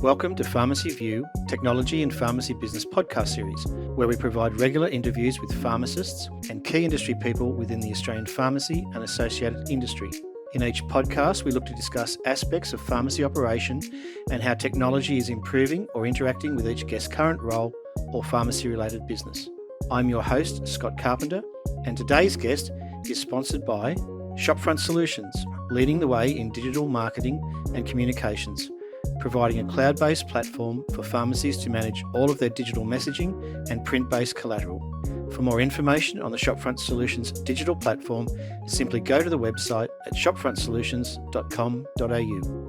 Welcome to Pharmacy View, Technology and Pharmacy Business podcast series, where we provide regular interviews with pharmacists and key industry people within the Australian pharmacy and associated industry. In each podcast, we look to discuss aspects of pharmacy operation and how technology is improving or interacting with each guest's current role or pharmacy-related business. I'm your host, Scott Carpenter, and today's guest is sponsored by Shopfront Solutions, leading the way in digital marketing and communications, providing a cloud-based platform for pharmacies to manage all of their digital messaging and print-based collateral. For more information on the Shopfront Solutions digital platform, simply go to the website at shopfrontsolutions.com.au.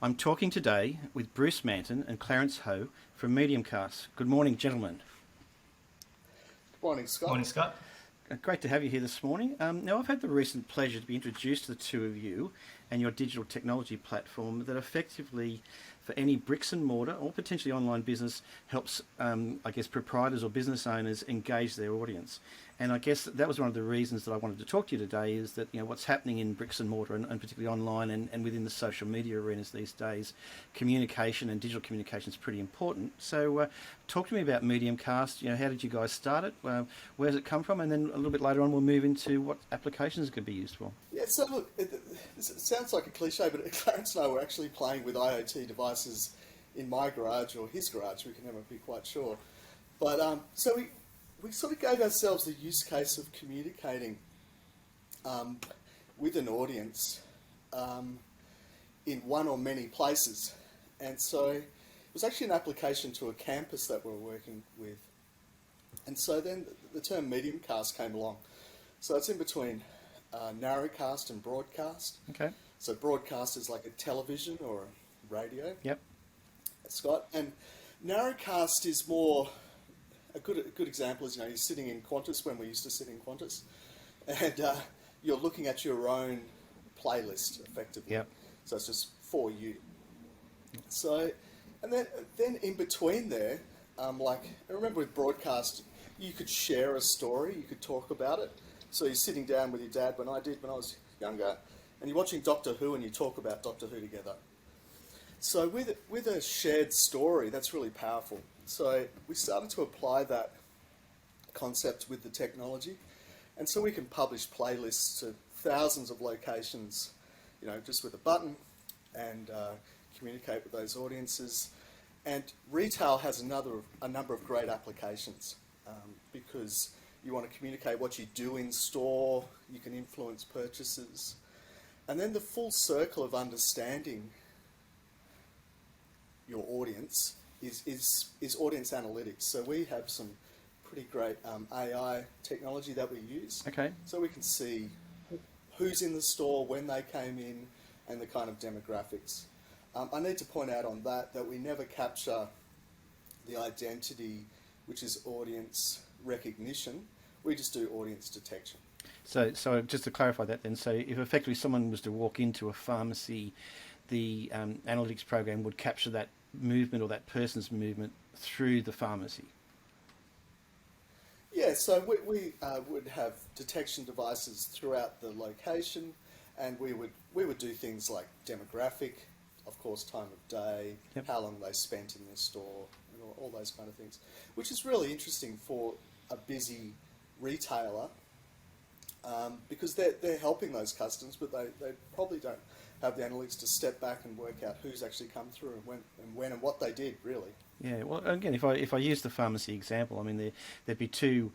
I'm talking today with Bruce Maton and Clarence Ho from Mediumcast. Good morning, gentlemen. Morning, Scott. Morning, Scott. Great to have you here this morning. Now, I've had the recent pleasure to be introduced to the two of you and your digital technology platform that effectively, for any bricks and mortar or potentially online business, helps, proprietors or business owners engage their audience. And I guess that was one of the reasons that I wanted to talk to you today is that, what's happening in bricks and mortar and particularly online and within the social media arenas these days, communication and digital communication is pretty important. So talk to me about Mediumcast. How did you guys start it? Where does it come from? And then a little bit later on, we'll move into what applications it could be used for. Yeah, so look, it sounds like a cliche, but Clarence and I were actually playing with IoT devices in my garage or his garage. We can never be quite sure. But so we sort of gave ourselves the use case of communicating with an audience in one or many places. And so it was actually an application to a campus that we were working with. And so then the term Mediumcast came along. So it's in between narrowcast and broadcast. Okay. So broadcast is like a television or a radio. Yep. Scott. And narrowcast is more... A good example is, you're sitting in Qantas when we used to sit in Qantas, and you're looking at your own playlist, effectively. Yep. So it's just for you. So, and then in between there, I remember with broadcast, you could share a story, you could talk about it. So you're sitting down with your dad, when I was younger, and you're watching Doctor Who and you talk about Doctor Who together. So with a shared story, that's really powerful. So we started to apply that concept with the technology. And so we can publish playlists to thousands of locations, just with a button and communicate with those audiences. And retail has a number of great applications because you want to communicate what you do in store, you can influence purchases. And then the full circle of understanding your audience is audience analytics. So we have some pretty great AI technology that we use. Okay. So we can see who's in the store, when they came in, and the kind of demographics. I need to point out on that we never capture the identity, which is audience recognition. We just do audience detection. So just to clarify that then, so if effectively someone was to walk into a pharmacy, the analytics program would capture that movement or that person's movement through the pharmacy. Yeah, so we would have detection devices throughout the location, and we would do things like demographic, of course, time of day, yep, how long they spent in the store, and all those kind of things, which is really interesting for a busy retailer because they're helping those customers, but they probably don't have the analytics to step back and work out who's actually come through and when and what they did, really. Yeah, well, again, if I use the pharmacy example, I mean, there'd be two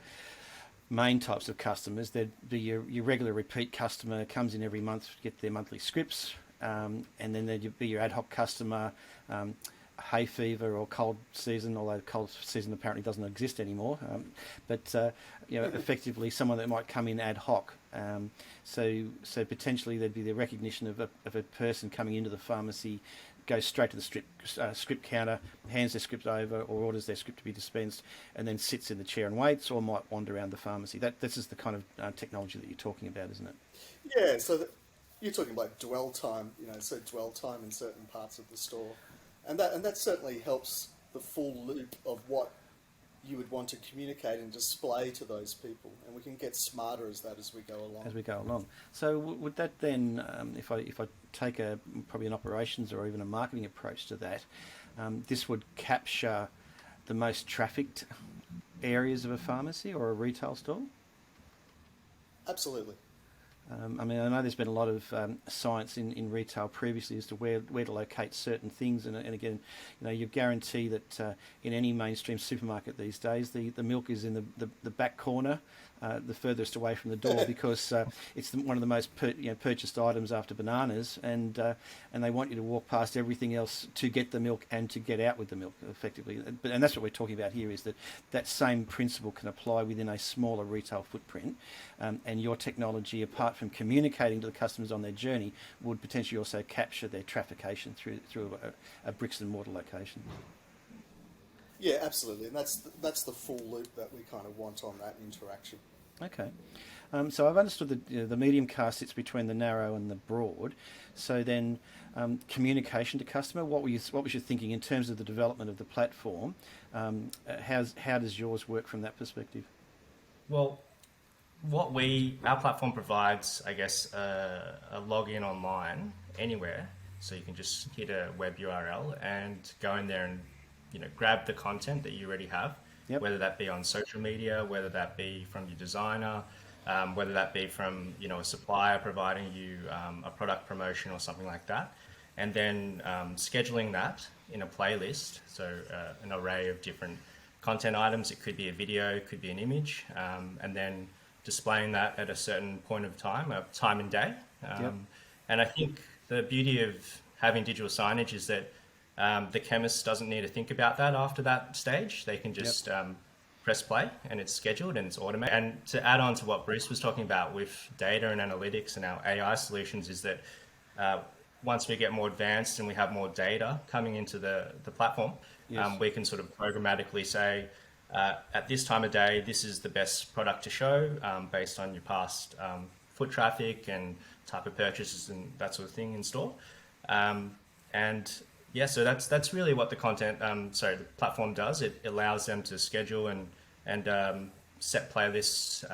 main types of customers. There'd be your regular repeat customer, comes in every month to get their monthly scripts, and then there'd be your ad hoc customer, hay fever or cold season, although cold season apparently doesn't exist anymore, but effectively someone that might come in ad hoc. So potentially there'd be the recognition of a person coming into the pharmacy, goes straight to the script counter, hands their script over or orders their script to be dispensed, and then sits in the chair and waits, or might wander around the pharmacy. This is the kind of technology that you're talking about, isn't it? Yeah, so you're talking about dwell time, so dwell time in certain parts of the store. And that certainly helps the full loop of what you would want to communicate and display to those people, and we can get smarter as we go along. As we go along. So would that then, if I take probably an operations or even a marketing approach to that, this would capture the most trafficked areas of a pharmacy or a retail store? Absolutely. I mean, I know there's been a lot of science in retail previously as to where to locate certain things, and again, you guarantee that in any mainstream supermarket these days, the milk is in the back corner, the furthest away from the door, because it's one of the most purchased items after bananas, and they want you to walk past everything else to get the milk and to get out with the milk effectively. And that's what we're talking about here, is that same principle can apply within a smaller retail footprint, and your technology, apart from communicating to the customers on their journey, would potentially also capture their traffication through a bricks and mortar location. Yeah, absolutely, and that's the full loop that we kind of want on that interaction. Okay, so I've understood that the Mediumcast sits between the narrow and the broad. So then, communication to customer. What was your thinking in terms of the development of the platform? How does yours work from that perspective? Well, our platform provides, I guess, a login online anywhere, so you can just hit a web URL and go in there and grab the content that you already have, yep. Whether that be on social media, whether that be from your designer, whether that be from a supplier providing you a product promotion or something like that, and then scheduling that in a playlist, so an array of different content items. It could be a video, it could be an image, and then displaying that at a certain point of time, a time and day. Yep. And I think the beauty of having digital signage is that the chemist doesn't need to think about that after that stage. They can just press play and it's scheduled and it's automated. And to add on to what Bruce was talking about with data and analytics and our AI solutions, is that once we get more advanced and we have more data coming into the platform, yes. We can sort of programmatically say, at this time of day, this is the best product to show based on your past foot traffic and type of purchases and that sort of thing in store. So that's really what the the platform does. It allows them to schedule and set playlists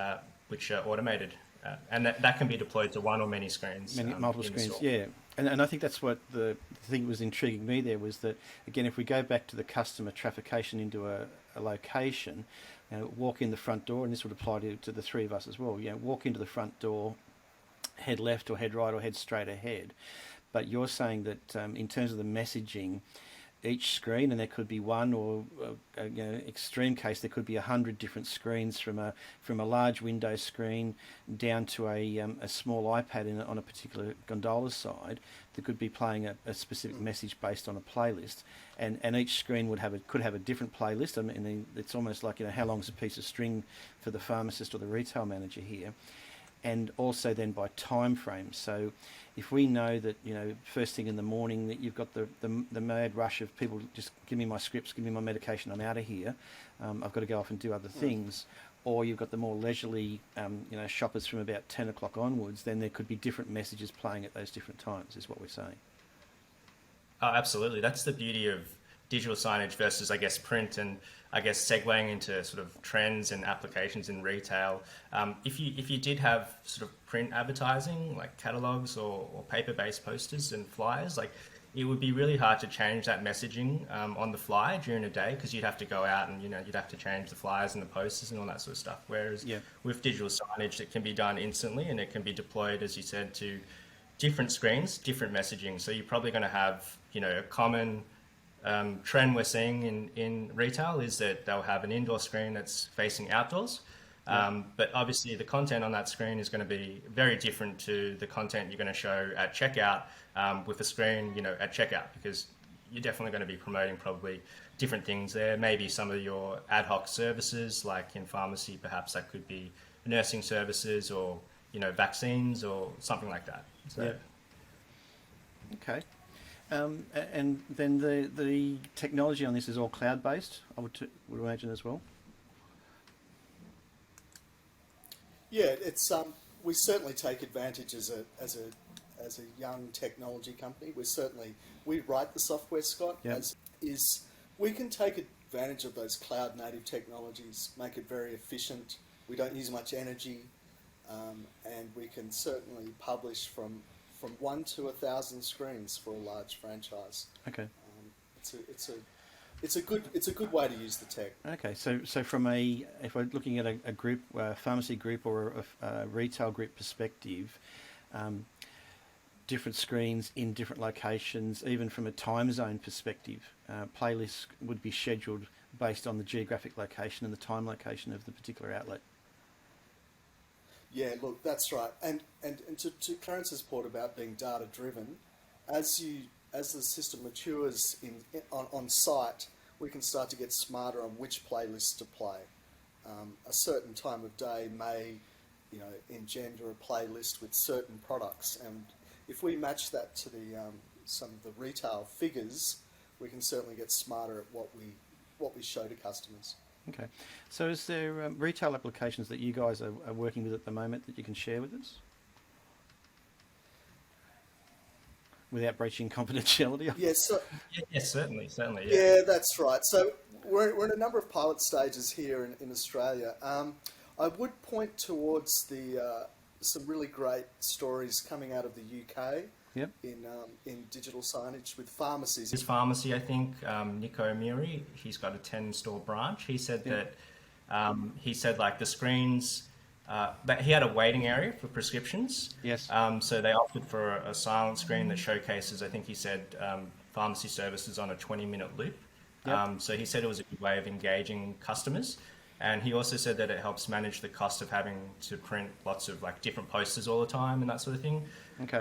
which are automated, and that can be deployed to one or many screens. Multiple screens, yeah. And I think that's what the thing was intriguing me there, was that, again, if we go back to the customer traffication into a location, walk in the front door, and this would apply to the three of us as well, walk into the front door, head left or head right or head straight ahead. But you're saying that in terms of the messaging, each screen, and there could be one, or extreme case, there could be 100 different screens, from a large window screen down to a small iPad on a particular gondola side that could be playing a specific message based on a playlist, and each screen could have a different playlist. I mean, it's almost like how long's a piece of string for the pharmacist or the retail manager here. And also then by time frame. So if we know that, first thing in the morning that you've got the mad rush of people, just give me my scripts, give me my medication, I'm out of here, I've got to go off and do other things, or you've got the more leisurely, shoppers from about 10 o'clock onwards, then there could be different messages playing at those different times, is what we're saying. Oh, absolutely. That's the beauty of digital signage versus, I guess, print, and I guess segueing into sort of trends and applications in retail. If you did have sort of print advertising, like catalogs or paper-based posters and flyers, like, it would be really hard to change that messaging on the fly during a day, because you'd have to go out and you'd have to change the flyers and the posters and all that sort of stuff. Whereas with digital signage, it can be done instantly, and it can be deployed, as you said, to different screens, different messaging. So you're probably going to have a common trend we're seeing in retail is that they'll have an indoor screen that's facing outdoors. But obviously the content on that screen is going to be very different to the content you're going to show at checkout with a screen, at checkout, because you're definitely going to be promoting probably different things there. Maybe some of your ad hoc services, like in pharmacy, perhaps that could be nursing services or, vaccines or something like that. So. Okay. And then the technology on this is all cloud-based, I would imagine as well. Yeah, it's we certainly take advantage as a young technology company. We write the software, Scott. Yep. We can take advantage of those cloud native technologies, make it very efficient. We don't use much energy, and we can certainly publish from 1 to 1,000 screens for a large franchise. Okay. It's a good way to use the tech. Okay, so from if we're looking at a group, a pharmacy group or a retail group perspective, different screens in different locations, even from a time zone perspective, playlists would be scheduled based on the geographic location and the time location of the particular outlet. Yeah, look, that's right. And to Clarence's point about being data driven, as the system matures on site, we can start to get smarter on which playlists to play. A certain time of day may, engender a playlist with certain products, and if we match that to some of the retail figures, we can certainly get smarter at what we show to customers. Okay, so is there retail applications that you guys are working with at the moment that you can share with us? Without breaching confidentiality? Yes, Yes, certainly. Yeah, that's right. So we're in a number of pilot stages here in Australia. I would point towards some really great stories coming out of the UK. Yep. In digital signage with pharmacies. His pharmacy, I think, Nico Miri, he's got a 10-store branch. He said that like the screens, that he had a waiting area for prescriptions. Yes. So they opted for a silent screen that showcases, I think he said, pharmacy services on a 20-minute loop. Yep. So he said it was a good way of engaging customers. And he also said that it helps manage the cost of having to print lots of like different posters all the time and that sort of thing. Okay.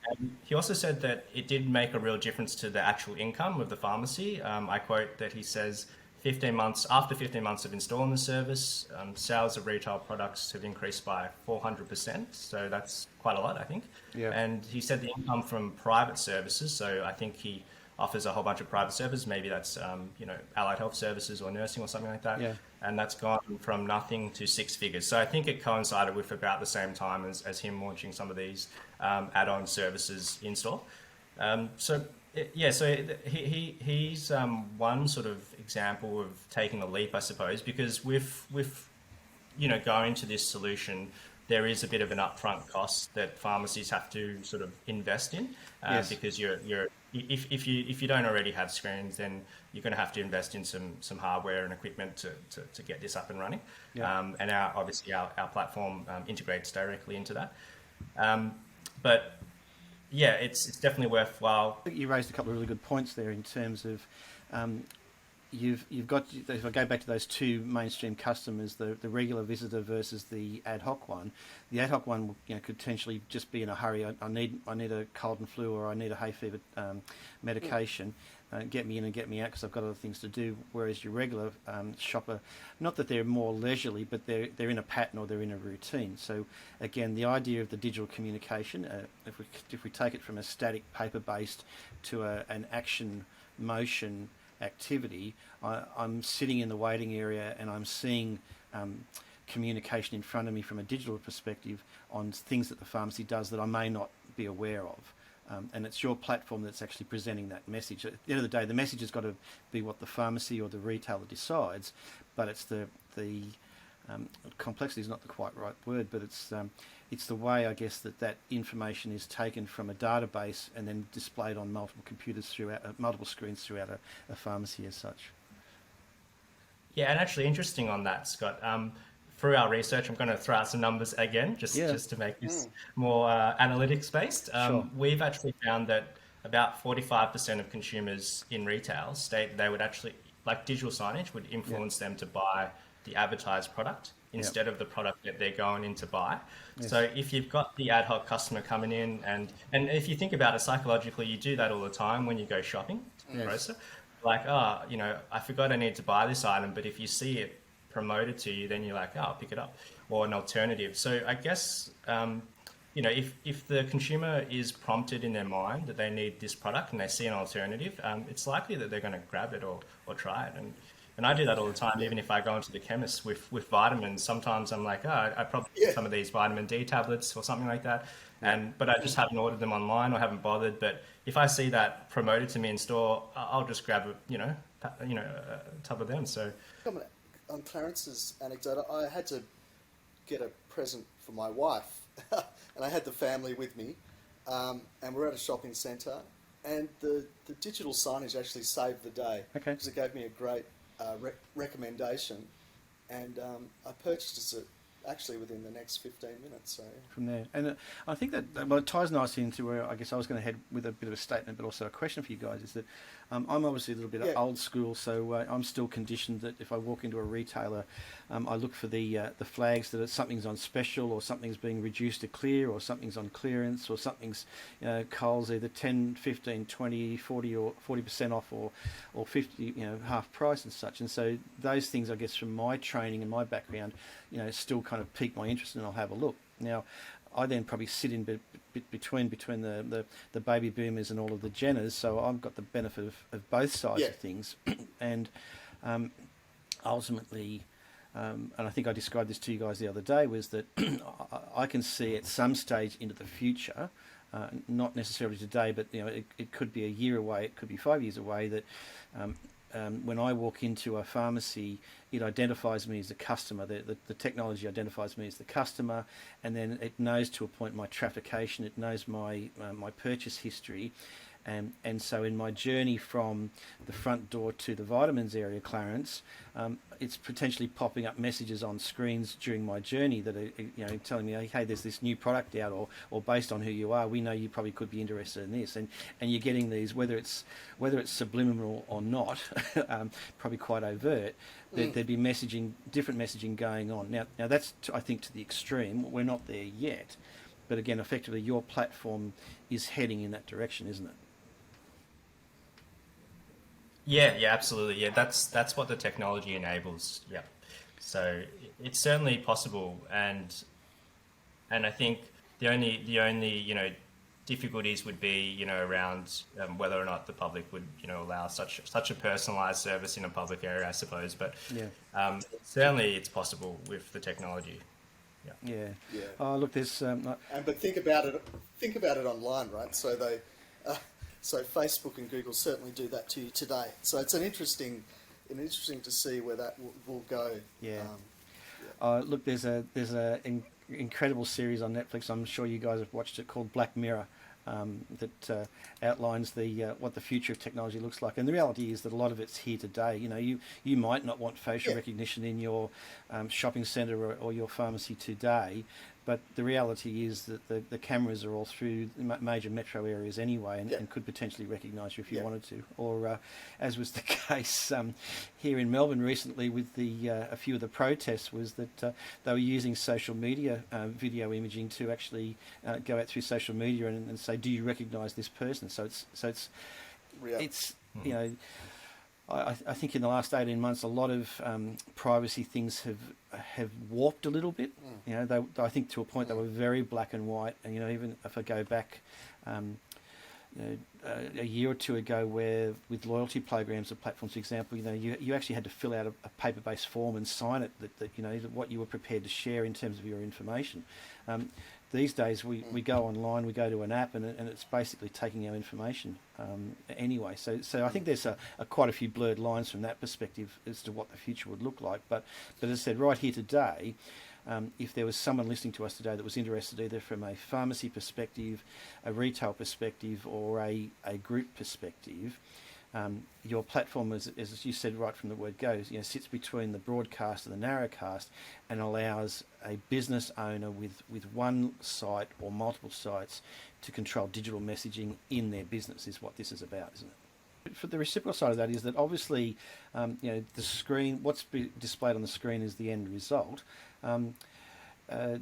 And he also said that it did make a real difference to the actual income of the pharmacy. I quote that he says, after 15 months of installing the service, sales of retail products have increased by 400%. So that's quite a lot, I think. Yeah. And he said the income from private services, so I think he offers a whole bunch of private services, maybe that's allied health services or nursing or something like that. Yeah. And that's gone from nothing to 6 figures. So I think it coincided with about the same time as him launching some of these add-on services in store. So he's one sort of example of taking a leap, I suppose, because with going to this solution, there is a bit of an upfront cost that pharmacies have to sort of invest in, Yes. because if you don't already have screens, then you're going to have to invest in some hardware and equipment to get this up and running. Yeah. And our platform integrates directly into that. But yeah, it's definitely worthwhile. I think you raised a couple of really good points there in terms of you've got, if I go back to those two mainstream customers, the regular visitor versus the ad hoc one. The ad hoc one, could potentially just be in a hurry. I need a cold and flu, or I need a hay fever medication. Get me in and get me out because I've got other things to do. Whereas your regular shopper, not that they're more leisurely, but they're in a pattern or they're in a routine. So again, the idea of the digital communication, if we take it from a static paper-based to an action motion activity, I'm sitting in the waiting area and I'm seeing communication in front of me from a digital perspective on things that the pharmacy does that I may not be aware of. And it's your platform that's actually presenting that message. At the end of the day, the message has got to be what the pharmacy or the retailer decides, but it's the complexity is not the quite right word, but it's the way, I guess, that information is taken from a database and then displayed on multiple computers throughout multiple screens throughout a pharmacy as such. Yeah, and actually interesting on that, Scott. Through our research, I'm going to throw out some numbers again, just to make this more analytics based. Sure. We've actually found that about 45% of consumers in retail state they would actually, like digital signage, would influence them to buy the advertised product instead of the product that they're going in to buy. Yes. So if you've got the ad hoc customer coming in, and if you think about it psychologically, you do that all the time when you go shopping to the grocer. Like, I forgot I need to buy this item, but if you see it promoted to you, then you're like, I'll pick it up, or an alternative. So I guess, if the consumer is prompted in their mind that they need this product and they see an alternative, it's likely that they're going to grab it or try it. And I do that all the time, even if I go into the chemist with vitamins. Sometimes I'm like, I probably need some of these vitamin D tablets or something like that. But I just haven't ordered them online or haven't bothered. But if I see that promoted to me in store, I'll just grab top of them. So On Clarence's anecdote, I had to get a present for my wife, and I had the family with me, and we're at a shopping centre, and the digital signage actually saved the day, because it gave me a great recommendation, and I purchased it actually within the next 15 minutes. So from there, and I think that it ties nicely into where I guess I was going to head with a bit of a statement, but also a question for you guys. Is that I'm obviously a little bit old school, so I'm still conditioned that if I walk into a retailer, I look for the flags that something's on special, or something's being reduced to clear, or something's on clearance, or something's Coles either 10, 15, 20, 40 or 40% off, or 50, half price and such. And so those things, I guess, from my training and my background, still kind of pique my interest, and I'll have a look. Now, I then probably sit in between the baby boomers and all of the Jenners, so I've got the benefit of both sides of things. And ultimately, and I think I described this to you guys the other day, was that I can see at some stage into the future, not necessarily today, but it could be a year away, it could be 5 years away, that when I walk into a pharmacy, it identifies me as a customer. The technology identifies me as the customer, and then it knows to a point my traffication, it knows my purchase history. And so in my journey from the front door to the vitamins area, Clarence, it's potentially popping up messages on screens during my journey that are telling me, hey, there's this new product out, or based on who you are, we know you probably could be interested in this. And you're getting these, whether it's subliminal or not, probably quite overt, there'd be different messaging going on. Now that's, I think, to the extreme. We're not there yet. But again, effectively, your platform is heading in that direction, isn't it? Yeah, absolutely. Yeah, that's what the technology enables. Yeah, so it's certainly possible, and I think the only difficulties would be around whether or not the public would allow such a personalised service in a public area, I suppose. But certainly it's possible with the technology. Yeah. Oh, look, there's. But think about it online, right? So so Facebook and Google certainly do that to you today. So it's interesting to see where that will go. Yeah. Look, there's a incredible series on Netflix. I'm sure you guys have watched it, called Black Mirror. That outlines what the future of technology looks like, and the reality is that a lot of it's here today. You might not want facial recognition in your shopping centre or your pharmacy today, but the reality is that the cameras are all through major metro areas anyway, and could potentially recognise you if you wanted to. Or as was the case here in Melbourne recently with a few of the protests, was that they were using social media video imaging to actually go out through social media and say, do you recognise this person? So it's I think in the last 18 months, a lot of privacy things have warped a little bit. I think to a point they were very black and white. And even if I go back a year or two ago, where with loyalty programs or platforms, for example, you actually had to fill out a paper-based form and sign it that what you were prepared to share in terms of your information. These days we go online, we go to an app, and it's basically taking our information anyway. So I think there's quite a few blurred lines from that perspective as to what the future would look like. But as I said, right here today, if there was someone listening to us today that was interested either from a pharmacy perspective, a retail perspective, or a group perspective, your platform, as you said right from the word go, sits between the broadcast and the narrowcast, and allows a business owner with one site or multiple sites to control digital messaging in their business, is what this is about, isn't it? For the reciprocal side of that is that obviously, the screen, what's displayed on the screen is the end result. The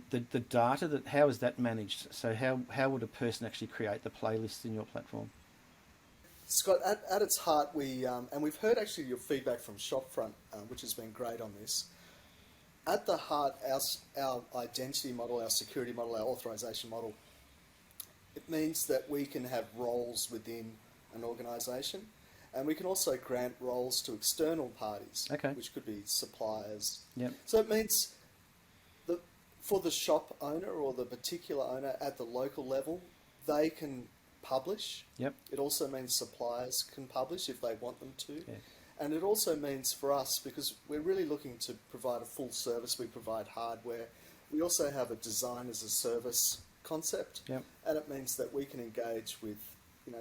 data, how is that managed? So how would a person actually create the playlists in your platform? Scott, at its heart, and we've heard actually your feedback from Shopfront, which has been great on this. At the heart, our identity model, our security model, our authorization model, it means that we can have roles within an organisation, and we can also grant roles to external parties, which could be suppliers. Yep. So it means that for the shop owner or the particular owner at the local level, they can publish. Yep. It also means suppliers can publish if they want them to. Yeah. And it also means for us, because we're really looking to provide a full service, we provide hardware, we also have a design as a service concept, Yep. and it means that we can engage with,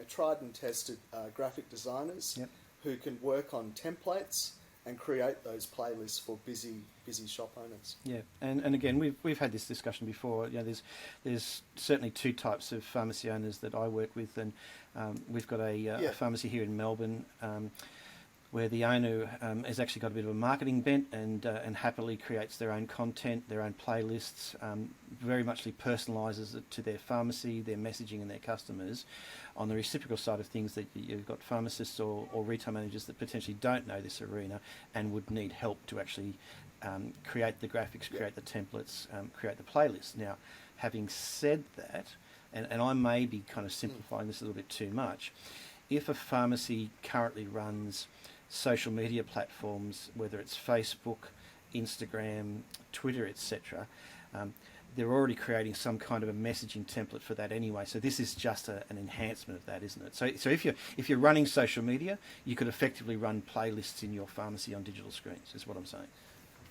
tried and tested graphic designers Yep. who can work on templates and create those playlists for busy shop owners. Yeah, and again, we've had this discussion before. There's certainly two types of pharmacy owners that I work with, and we've got a pharmacy here in Melbourne where the owner has actually got a bit of a marketing bent and happily creates their own content, their own playlists, very muchly personalises it to their pharmacy, their messaging and their customers. On the reciprocal side of things, that you've got pharmacists or retail managers that potentially don't know this arena and would need help to actually create the graphics, create the templates, create the playlists. Now, having said that, and I may be kind of simplifying this a little bit too much, if a pharmacy currently runs social media platforms, whether it's Facebook, Instagram, Twitter, etc., they're already creating some kind of a messaging template for that anyway. So this is just an enhancement of that, isn't it? So if you're running social media, you could effectively run playlists in your pharmacy on digital screens, is what I'm saying.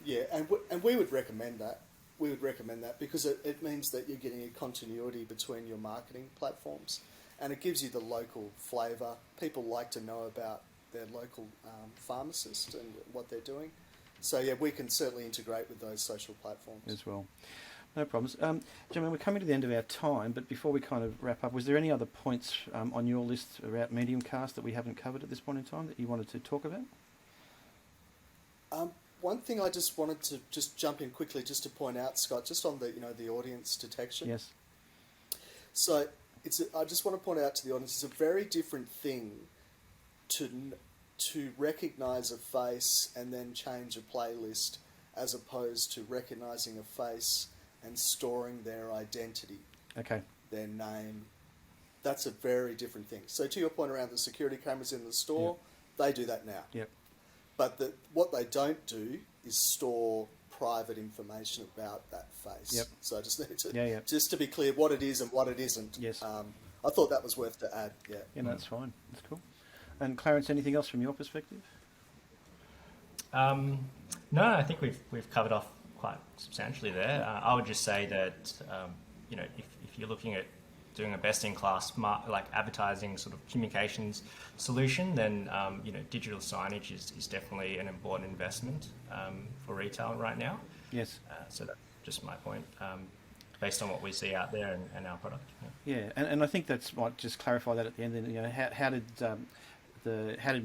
Yeah, and we would recommend that. We would recommend that because it means that you're getting a continuity between your marketing platforms, and it gives you the local flavour. People like to know about their local pharmacist and what they're doing. So yeah, we can certainly integrate with those social platforms as well. No problems. Gentlemen, we're coming to the end of our time, but before we kind of wrap up, was there any other points on your list about Mediumcast that we haven't covered at this point in time that you wanted to talk about? One thing I just wanted to just jump in quickly just to point out, Scott, just on the audience detection. Yes. So I just want to point out to the audience, it's a very different thing to recognise a face and then change a playlist as opposed to recognising a face and storing their identity, their name. That's a very different thing. So to your point around the security cameras in the store, they do that now. Yep. But what they don't do is store private information about that face. Yep. So I just need to just to be clear what it is and what it isn't. Yes. I thought that was worth to add. Yeah. Yeah, no, that's fine. That's cool. And Clarence, anything else from your perspective? No, I think we've covered off quite substantially there. I would just say that if you're looking at doing a best-in-class like advertising sort of communications solution, then digital signage is definitely an important investment for retail right now. Yes. So that's just my point, based on what we see out there and our product. Yeah, and I think that's might just clarify that at the end. And how did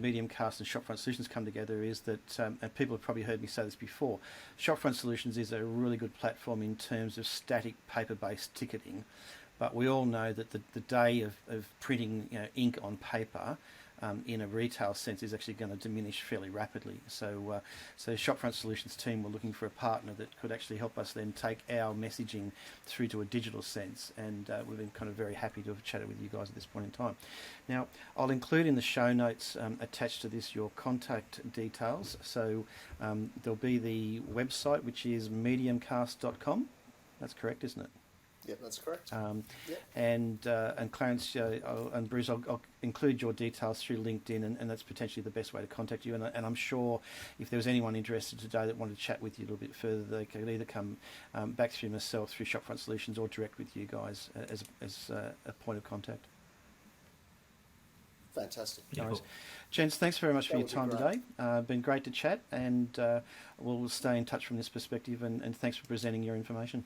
Mediumcast and Shopfront Solutions come together is that, and people have probably heard me say this before, Shopfront Solutions is a really good platform in terms of static paper-based ticketing, but we all know that the day of printing ink on paper in a retail sense is actually going to diminish fairly rapidly. So Shopfront Solutions team were looking for a partner that could actually help us then take our messaging through to a digital sense, and we've been kind of very happy to have chatted with you guys at this point in time. Now, I'll include in the show notes attached to this your contact details. So there'll be the website, which is mediumcast.com. That's correct, isn't it? Yep, that's correct. And Clarence and Bruce, I'll include your details through LinkedIn, and that's potentially the best way to contact you. And I'm sure if there was anyone interested today that wanted to chat with you a little bit further, they could either come back through myself, through Shopfront Solutions, or direct with you guys as a point of contact. Fantastic. Nice. Gents, thanks very much for your time today. Been great to chat, and we'll stay in touch from this perspective, and thanks for presenting your information.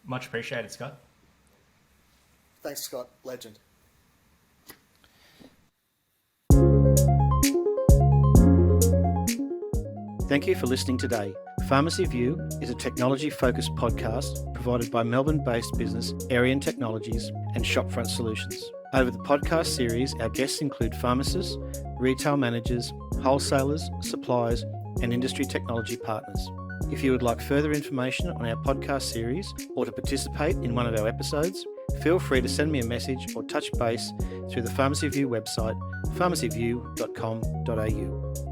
Much appreciated, Scott. Thanks, Scott. Legend. Thank you for listening today. Pharmacy View is a technology-focused podcast provided by Melbourne-based business Arian Technologies and Shopfront Solutions. Over the podcast series, our guests include pharmacists, retail managers, wholesalers, suppliers, and industry technology partners. If you would like further information on our podcast series or to participate in one of our episodes, feel free to send me a message or touch base through the Pharmacy View website, pharmacyview.com.au.